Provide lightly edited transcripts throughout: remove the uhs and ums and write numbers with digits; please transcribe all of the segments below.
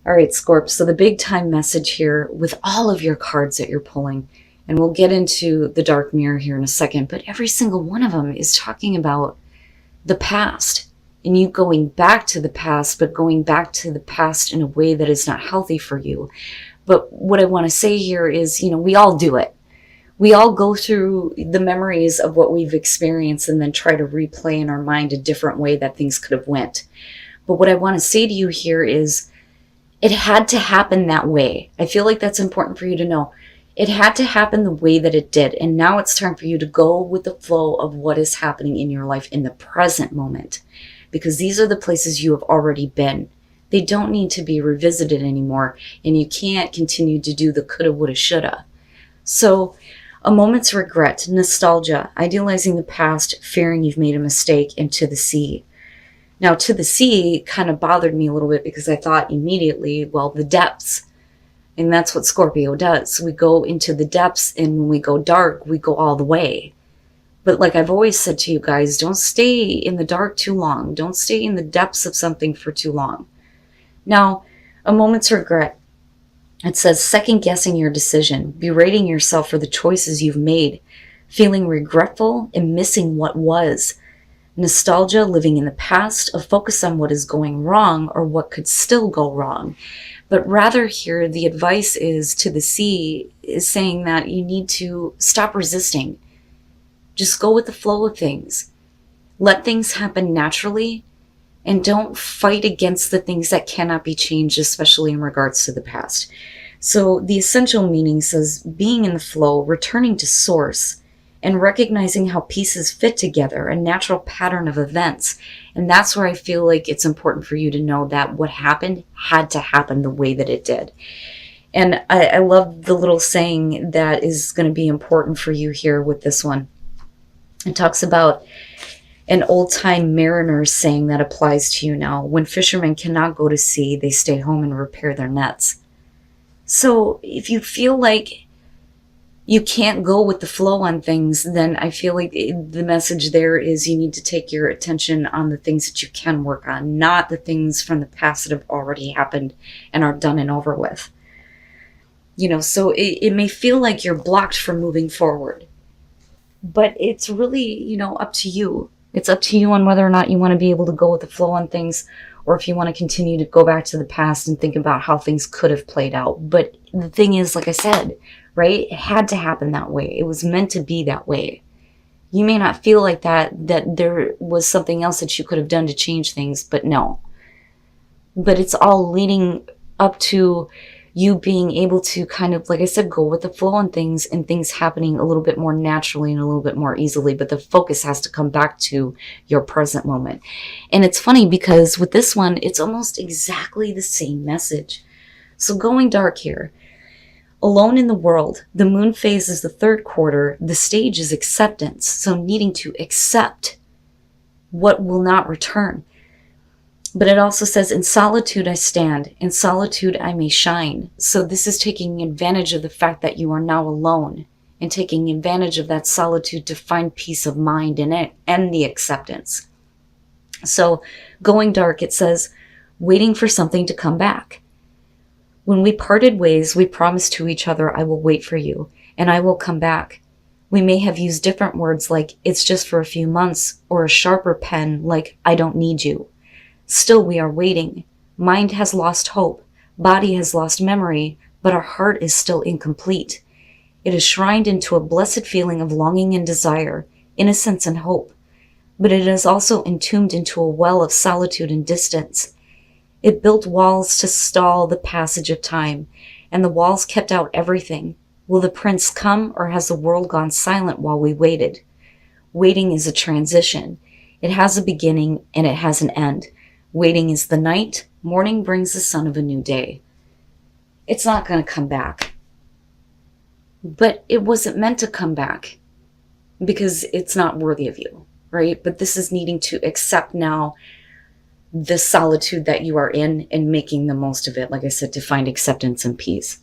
All right, Scorp. So the big time message here with all of your cards that you're pulling, and we'll get into the dark mirror here in a second, but every single one of them is talking about the past and you going back to the past, but going back to the past in a way that is not healthy for you. But what I want to say here is, we all do it. We all go through the memories of what we've experienced and then try to replay in our mind a different way that things could have went. But what I want to say to you here is it had to happen that way. I feel like that's important for you to know. It had to happen the way that it did. And now it's time for you to go with the flow of what is happening in your life in the present moment. Because these are the places you have already been. They don't need to be revisited anymore. And you can't continue to do the coulda, woulda, shoulda. So a moment's regret, nostalgia, idealizing the past, fearing you've made a mistake, and to the sea. Now, to the sea kind of bothered me a little bit because I thought immediately, well, the depths. And that's what Scorpio does. We go into the depths, and when we go dark, we go all the way. But like I've always said to you guys, don't stay in the dark too long. Don't stay in the depths of something for too long. Now, a moment's regret. It says second guessing your decision, berating yourself for the choices you've made, feeling regretful and missing what was. Nostalgia, living in the past, a focus on what is going wrong or what could still go wrong. But rather here, the advice is to the sea is saying that you need to stop resisting. Just go with the flow of things. Let things happen naturally and don't fight against the things that cannot be changed, especially in regards to the past. So the essential meaning says being in the flow, returning to source, and recognizing how pieces fit together, a natural pattern of events. And that's where I feel like it's important for you to know that what happened had to happen the way that it did. And I love the little saying that is going to be important for you here with this one. It talks about an old-time mariner saying that applies to you now. When fishermen cannot go to sea, they stay home and repair their nets. So if you feel like you can't go with the flow on things, then I feel like the message there is you need to take your attention on the things that you can work on, not the things from the past that have already happened and are done and over with. So it may feel like you're blocked from moving forward, but it's really, up to you. It's up to you on whether or not you want to be able to go with the flow on things, or if you want to continue to go back to the past and think about how things could have played out. But the thing is, like I said, right? It had to happen that way. It was meant to be that way. You may not feel like that there was something else that you could have done to change things, but no. But it's all leading up to you being able to kind of, like I said, go with the flow on things and things happening a little bit more naturally and a little bit more easily. But the focus has to come back to your present moment. And it's funny because with this one, it's almost exactly the same message. So going dark here. Alone in the world, the moon phase is the third quarter. The stage is acceptance. So needing to accept what will not return. But it also says, in solitude I stand, in solitude I may shine. So this is taking advantage of the fact that you are now alone and taking advantage of that solitude to find peace of mind in it and the acceptance. So going dark, it says, waiting for something to come back. When we parted ways, we promised to each other, I will wait for you, and I will come back. We may have used different words like, it's just for a few months, or a sharper pen like, I don't need you. Still, we are waiting. Mind has lost hope. Body has lost memory, but our heart is still incomplete. It is shrined into a blessed feeling of longing and desire, innocence and hope. But it is also entombed into a well of solitude and distance. It built walls to stall the passage of time, and the walls kept out everything. Will the prince come, or has the world gone silent while we waited? Waiting is a transition. It has a beginning, and it has an end. Waiting is the night. Morning brings the sun of a new day. It's not going to come back. But it wasn't meant to come back because it's not worthy of you, right? But this is needing to accept now the solitude that you are in and making the most of it, like I said, to find acceptance and peace.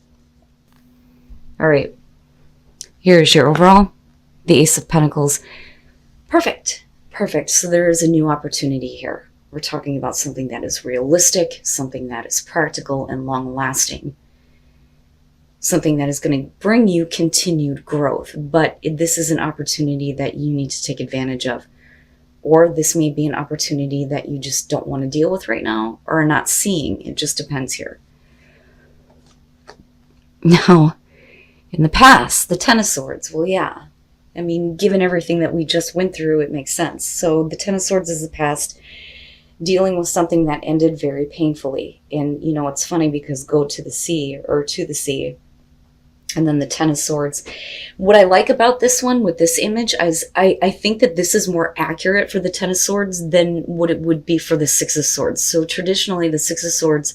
All right. Here's your overall. The Ace of Pentacles. Perfect. So there is a new opportunity here. We're talking about something that is realistic, something that is practical and long-lasting. Something that is going to bring you continued growth. But this is an opportunity that you need to take advantage of. Or this may be an opportunity that you just don't want to deal with right now or are not seeing. It just depends here. Now, in the past, the Ten of Swords, well, yeah. I mean, given everything that we just went through, it makes sense. So the Ten of Swords is the past, dealing with something that ended very painfully. And, you know, it's funny because go to the sea, or to the sea, and then the Ten of Swords. What I like about this one with this image is I think that this is more accurate for the Ten of Swords than what it would be for the Six of Swords. So traditionally, the Six of Swords,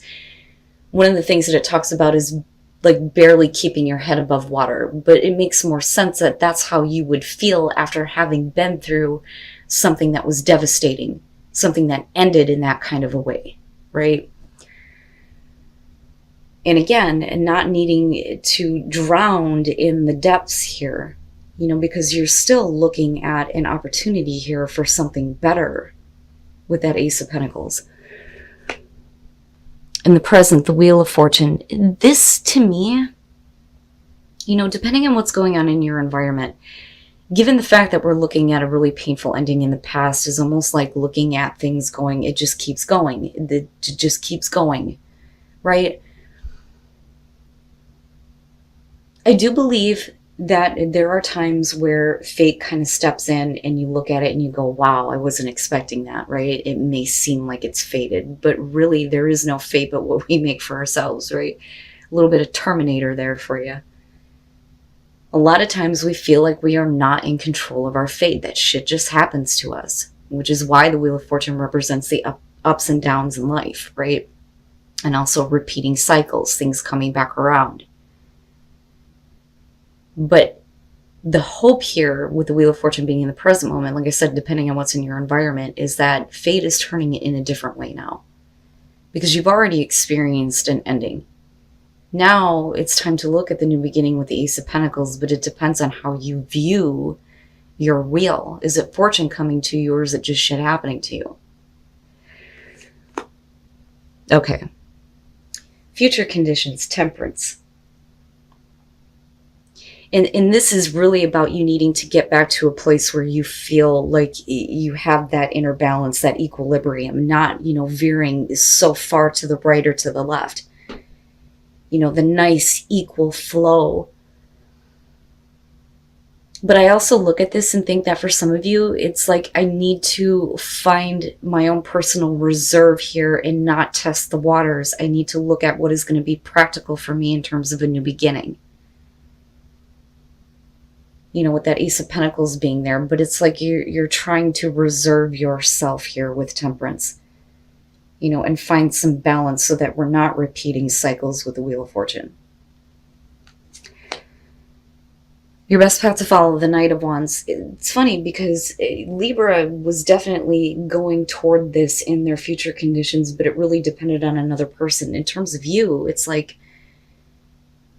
one of the things that it talks about is like barely keeping your head above water. But it makes more sense that that's how you would feel after having been through something that was devastating, something that ended in that kind of a way, right? And again, not needing to drown in the depths here, you know, because you're still looking at an opportunity here for something better with that Ace of Pentacles. In the present, the Wheel of Fortune. This, to me, you know, depending on what's going on in your environment, given the fact that we're looking at a really painful ending in the past, is almost like looking at things going, it just keeps going. It just keeps going, right? I do believe that there are times where fate kind of steps in and you look at it and you go, wow, I wasn't expecting that, right? It may seem like it's fated, but really there is no fate but what we make for ourselves, right? A little bit of Terminator there for you. A lot of times we feel like we are not in control of our fate, that shit just happens to us, which is why the Wheel of Fortune represents the ups and downs in life, right? And also repeating cycles, things coming back around. But the hope here with the Wheel of Fortune being in the present moment, like I said, depending on what's in your environment, is that fate is turning it in a different way now. Because you've already experienced an ending. Now it's time to look at the new beginning with the Ace of Pentacles, but it depends on how you view your wheel. Is it fortune coming to you, or is it just shit happening to you? Okay. Future conditions, Temperance. And this is really about you needing to get back to a place where you feel like you have that inner balance, that equilibrium, not, you know, veering so far to the right or to the left. You know, the nice equal flow. But I also look at this and think that for some of you, it's like I need to find my own personal reserve here and not test the waters. I need to look at what is going to be practical for me in terms of a new beginning. You know, with that Ace of Pentacles being there, but it's like you're trying to reserve yourself here with Temperance, you know, and find some balance so that we're not repeating cycles with the Wheel of Fortune. Your best path to follow, the Knight of Wands. It's funny because Libra was definitely going toward this in their future conditions, but it really depended on another person. In terms of you, it's like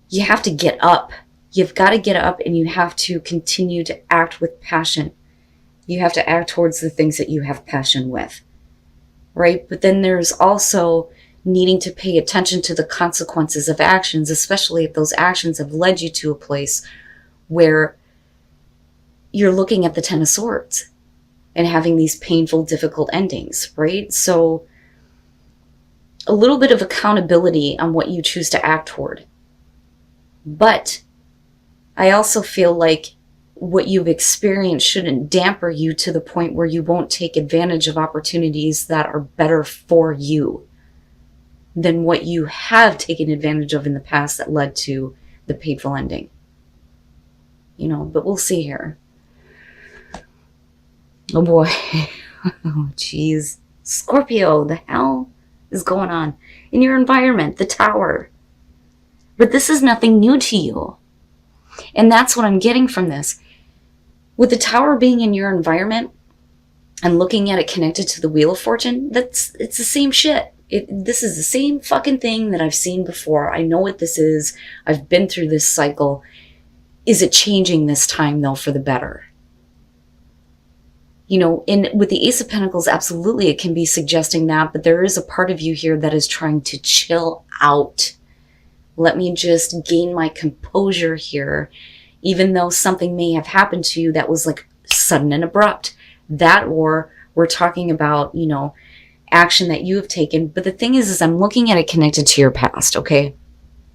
you have to get up. You've got to get up and you have to continue to act with passion. You have to act towards the things that you have passion with, right? But then there's also needing to pay attention to the consequences of actions, especially if those actions have led you to a place where you're looking at the Ten of Swords and having these painful, difficult endings, right? So a little bit of accountability on what you choose to act toward. But I also feel like what you've experienced shouldn't damper you to the point where you won't take advantage of opportunities that are better for you than what you have taken advantage of in the past that led to the painful ending. You know, but we'll see here. Oh boy. Oh jeez. Scorpio, the hell is going on in your environment? The Tower. But this is nothing new to you. And that's what I'm getting from this. With the Tower being in your environment and looking at it connected to the Wheel of Fortune, it's the same shit. This is the same fucking thing that I've seen before. I know what this is. I've been through this cycle. Is it changing this time, though, for the better? And with the Ace of Pentacles, absolutely, it can be suggesting that, but there is a part of you here that is trying to chill out. Let me just gain my composure here, even though something may have happened to you that was like sudden and abrupt. That, or we're talking about, action that you have taken. But the thing is I'm looking at it connected to your past, okay?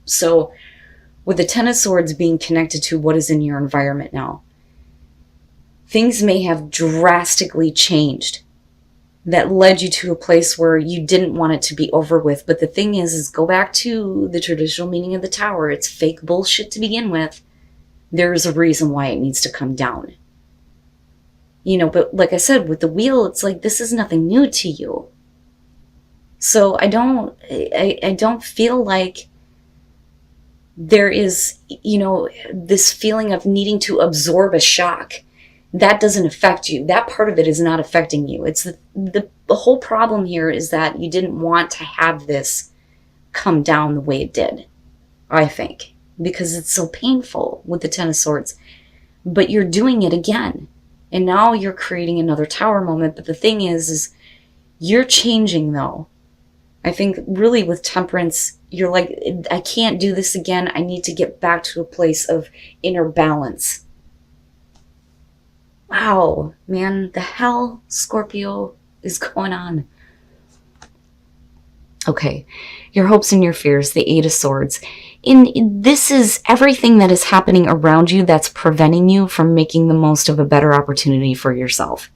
So with the Ten of Swords being connected to what is in your environment now, things may have drastically changed that led you to a place where you didn't want it to be over with. But the thing is go back to the traditional meaning of the Tower. It's fake bullshit to begin with. There's a reason why it needs to come down. But like I said, with the Wheel, it's like, this is nothing new to you. So I don't feel like there is, this feeling of needing to absorb a shock. That doesn't affect you. That part of it is not affecting you. It's the whole problem here is that you didn't want to have this come down the way it did, I think, because it's so painful with the Ten of Swords. But you're doing it again. And now you're creating another Tower moment. But the thing is you're changing, though. I think really with Temperance, you're like, I can't do this again. I need to get back to a place of inner balance. Wow, man, the hell, Scorpio, is going on? Okay, your hopes and your fears, the Eight of Swords. This is everything that is happening around you that's preventing you from making the most of a better opportunity for yourself.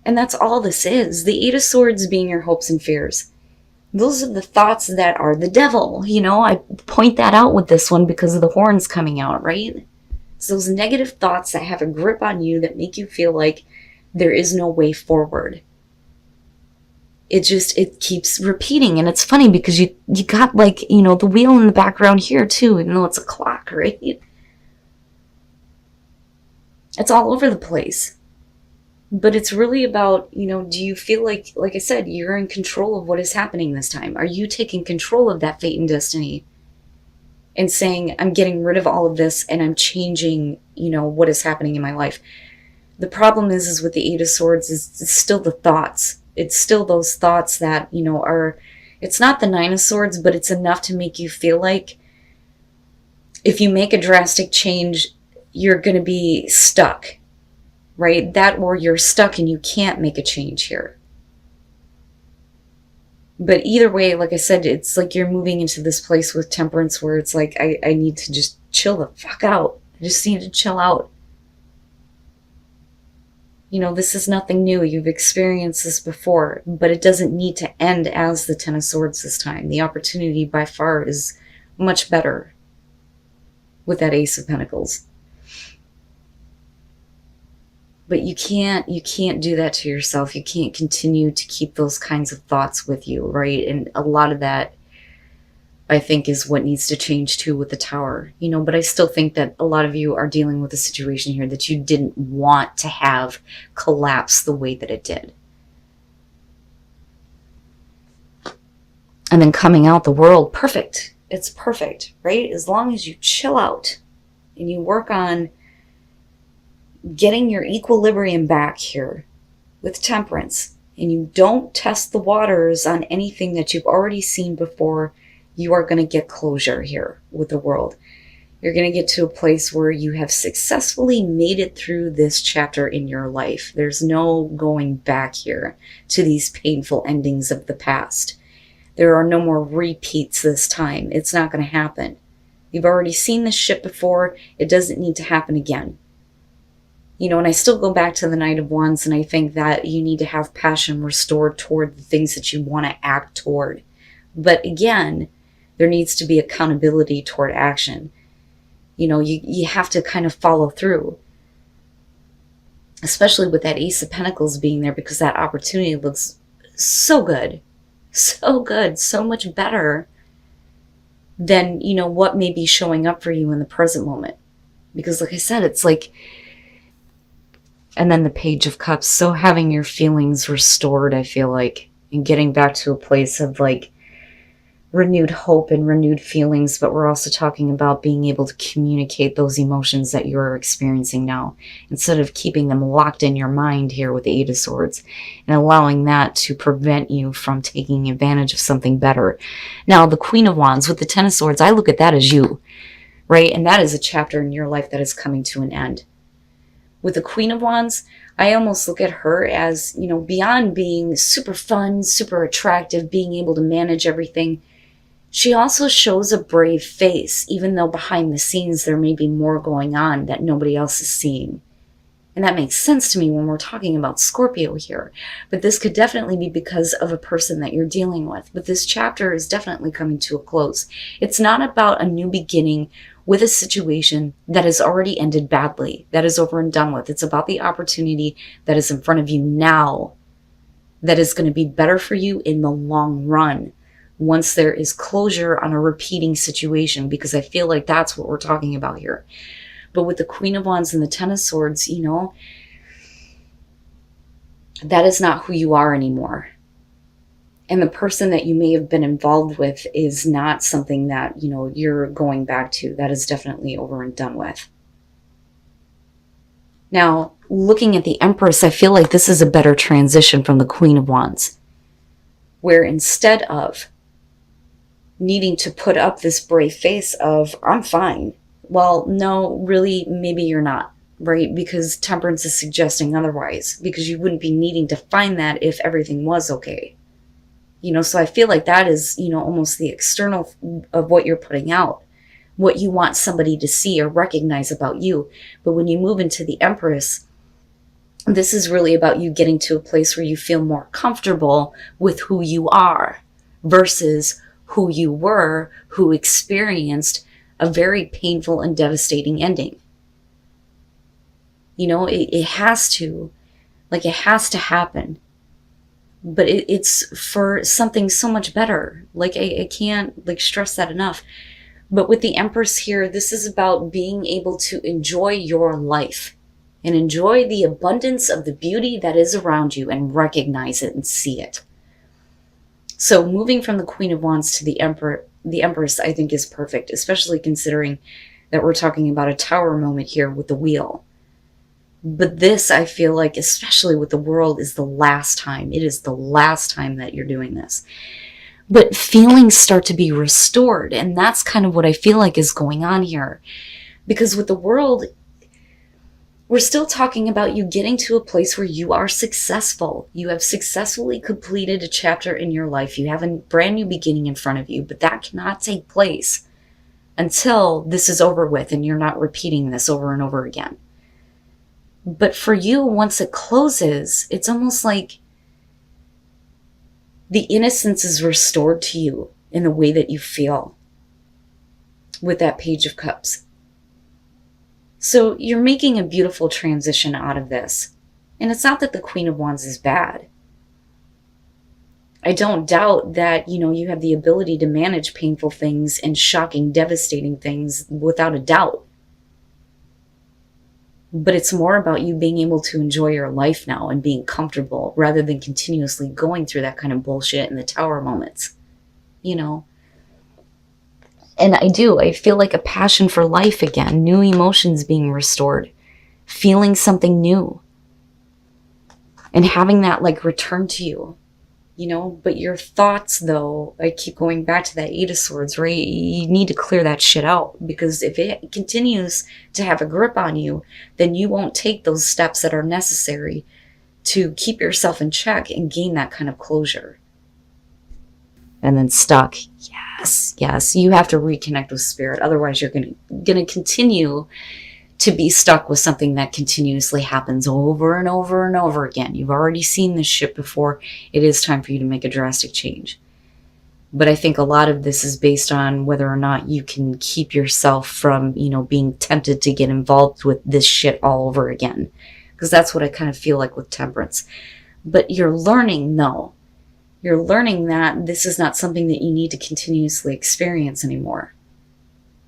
And that's all this is. The Eight of Swords being your hopes and fears. Those are the thoughts that are the devil. I point that out with this one because of the horns coming out, right? It's those negative thoughts that have a grip on you that make you feel like there is no way forward. It keeps repeating. And it's funny because you got like, the wheel in the background here too, even though it's a clock, right? It's all over the place. But it's really about, do you feel like I said, you're in control of what is happening this time? Are you taking control of that fate and destiny and saying, I'm getting rid of all of this and I'm changing, what is happening in my life? The problem is with the Eight of Swords it's still the thoughts. It's still those thoughts that, it's not the Nine of Swords, but it's enough to make you feel like if you make a drastic change, you're going to be stuck. Right? That, or you're stuck and you can't make a change here. But either way, like I said, it's like you're moving into this place with Temperance where it's like, I need to just chill the fuck out. I just need to chill out. This is nothing new. You've experienced this before, but it doesn't need to end as the Ten of Swords this time. The opportunity by far is much better with that Ace of Pentacles. But you can't do that to yourself. You can't continue to keep those kinds of thoughts with you, right? And a lot of that, I think, is what needs to change too with the Tower. But I still think that a lot of you are dealing with a situation here that you didn't want to have collapse the way that it did. And then coming out the World, perfect. It's perfect, right? As long as you chill out and you work on getting your equilibrium back here with Temperance, and you don't test the waters on anything that you've already seen before, you are going to get closure here with the World. You're going to get to a place where you have successfully made it through this chapter in your life. There's no going back here to these painful endings of the past. There are no more repeats this time. It's not going to happen. You've already seen this shit before. It doesn't need to happen again. And I still go back to the Knight of Wands, and I think that you need to have passion restored toward the things that you want to act toward. But again, there needs to be accountability toward action. You have to kind of follow through. Especially with that Ace of Pentacles being there, because that opportunity looks so good. So good. So much better than, what may be showing up for you in the present moment. Because like I said, it's like... And then the Page of Cups. So having your feelings restored, I feel like, and getting back to a place of like renewed hope and renewed feelings, but we're also talking about being able to communicate those emotions that you're experiencing now, instead of keeping them locked in your mind here with the Eight of Swords, and allowing that to prevent you from taking advantage of something better. Now, the Queen of Wands with the Ten of Swords, I look at that as you, right? And that is a chapter in your life that is coming to an end. With the Queen of Wands, I almost look at her as, beyond being super fun, super attractive, being able to manage everything, she also shows a brave face, even though behind the scenes there may be more going on that nobody else is seeing. And that makes sense to me when we're talking about Scorpio here. But this could definitely be because of a person that you're dealing with. But this chapter is definitely coming to a close. It's not about a new beginning with a situation that has already ended badly, that is over and done with. It's about the opportunity that is in front of you now, that is going to be better for you in the long run, once there is closure on a repeating situation, because I feel like that's what we're talking about here. But with the Queen of Wands and the Ten of Swords, that is not who you are anymore. And the person that you may have been involved with is not something that, you're going back to. That is definitely over and done with. Now, looking at the Empress, I feel like this is a better transition from the Queen of Wands, where instead of needing to put up this brave face of, I'm fine. Well, no, really, maybe you're not, right? Because Temperance is suggesting otherwise, because you wouldn't be needing to find that if everything was okay. So I feel like that is, almost the external of what you're putting out, what you want somebody to see or recognize about you. But when you move into the Empress, this is really about you getting to a place where you feel more comfortable with who you are versus who you were, who experienced a very painful and devastating ending. It has to happen. But it's for something so much better. I can't stress that enough. But with the Empress here, this is about being able to enjoy your life and enjoy the abundance of the beauty that is around you and recognize it and see it. So moving from the Queen of Wands to the Empress, I think is perfect, especially considering that we're talking about a tower moment here with the wheel. But this, I feel like, especially with the World, is the last time. It is the last time that you're doing this. But feelings start to be restored, and that's kind of what I feel like is going on here. Because with the World, we're still talking about you getting to a place where you are successful. You have successfully completed a chapter in your life. You have a brand new beginning in front of you, but that cannot take place until this is over with and you're not repeating this over and over again. But for you, once it closes, it's almost like the innocence is restored to you in the way that you feel with that Page of Cups. So you're making a beautiful transition out of this. And it's not that the Queen of Wands is bad. I don't doubt that, you have the ability to manage painful things and shocking, devastating things without a doubt. But it's more about you being able to enjoy your life now and being comfortable rather than continuously going through that kind of bullshit in the tower moments, And I feel like a passion for life again, new emotions being restored, feeling something new, and having that return to you, But your thoughts, though, I keep going back to that Eight of Swords, right? You need to clear that shit out, because if it continues to have a grip on you, then you won't take those steps that are necessary to keep yourself in check and gain that kind of closure. And then stuck. Yes, you have to reconnect with spirit. Otherwise, you're gonna continue to be stuck with something that continuously happens over and over and over again. You've already seen this shit before. It is time for you to make a drastic change. But I think a lot of this is based on whether or not you can keep yourself from, being tempted to get involved with this shit all over again. Because that's what I kind of feel like with Temperance. But you're learning, though. You're learning that this is not something that you need to continuously experience anymore.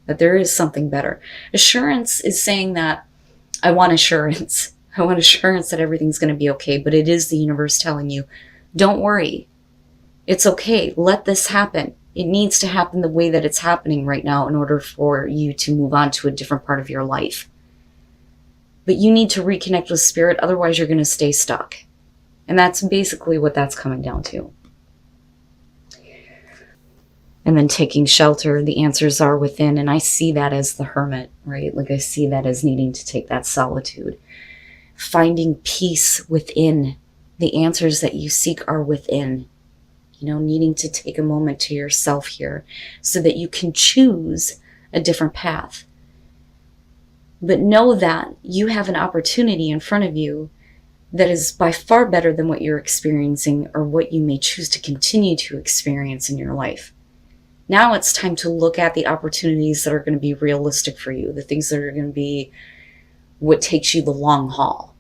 That there is something better. Assurance is saying that I want assurance. I want assurance that everything's going to be okay. But it is the universe telling you, don't worry. It's okay. Let this happen. It needs to happen the way that it's happening right now in order for you to move on to a different part of your life. But you need to reconnect with spirit, otherwise you're going to stay stuck. And that's basically what that's coming down to. And then taking shelter, the answers are within. And I see that as the hermit, right? Like I see that as needing to take that solitude. Finding peace within. The answers that you seek are within. You know, needing to take a moment to yourself here so that you can choose a different path. But know that you have an opportunity in front of you that is by far better than what you're experiencing or what you may choose to continue to experience in your life. Now it's time to look at the opportunities that are going to be realistic for you, the things that are going to be what takes you the long haul.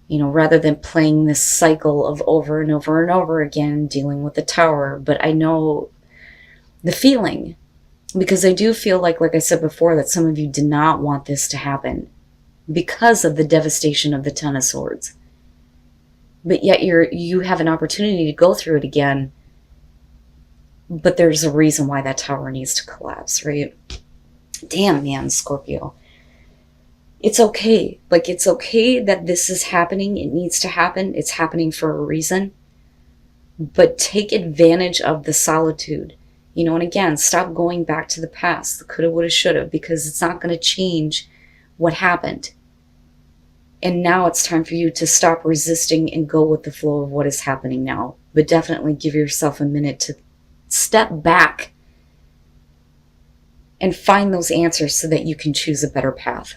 You know, rather than playing this cycle of over and over and over again, dealing with the tower. But I know the feeling, because I do feel like I said before, that some of you did not want this to happen because of the devastation of the Ten of Swords. But yet you have an opportunity to go through it again. But there's a reason why that tower needs to collapse, right? Damn, man, Scorpio. It's okay. Like, it's okay that this is happening. It needs to happen. It's happening for a reason. But take advantage of the solitude. You know, and again, stop going back to the past, the coulda, woulda, shoulda, because it's not going to change what happened. And now it's time for you to stop resisting and go with the flow of what is happening now. But definitely give yourself a minute to step back and find those answers so that you can choose a better path.